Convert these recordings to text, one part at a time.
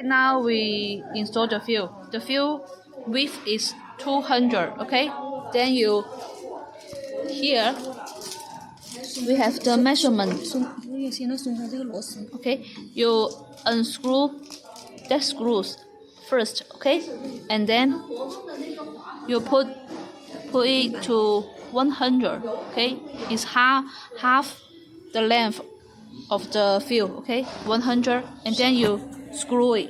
Now we install the fuel. The fuel width is 200. Okay. Then you here we have the measurement. Okay. You unscrew the screws first. Okay. And then you put it to 100. Okay. It's half the length of the fuel. Okay. 100, and then you screw it.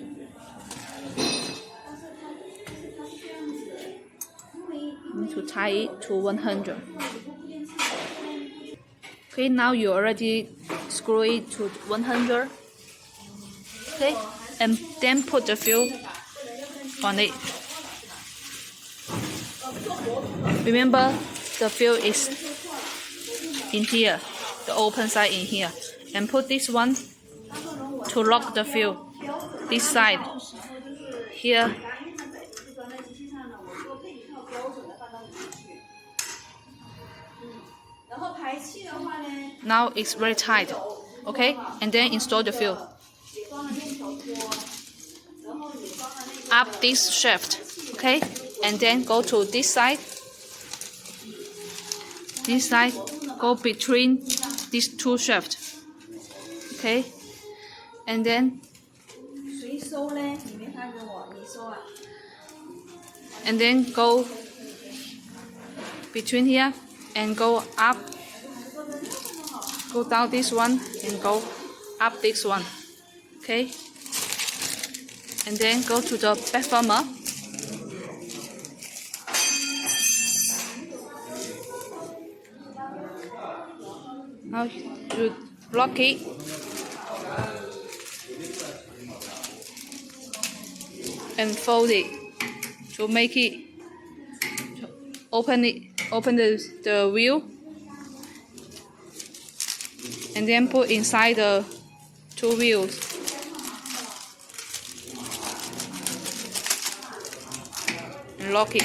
To tie it to 100. Okay, now you already screw it to 100. Okay, and then put the fuel on it. Remember, the fuel is in here, the open side in here, and put this one to lock the fuel. This side here. Now it's very tight. Okay, and then install the fuel. Up this shaft. Okay, and then go to this side. This side, go between these two shafts. Okay, and then go between here and go up. Go down this one and go up this one. Okay, and then go to the platformer. Now you lock it. And fold it to make it. Open the wheel. And then put inside the two wheels. And lock it.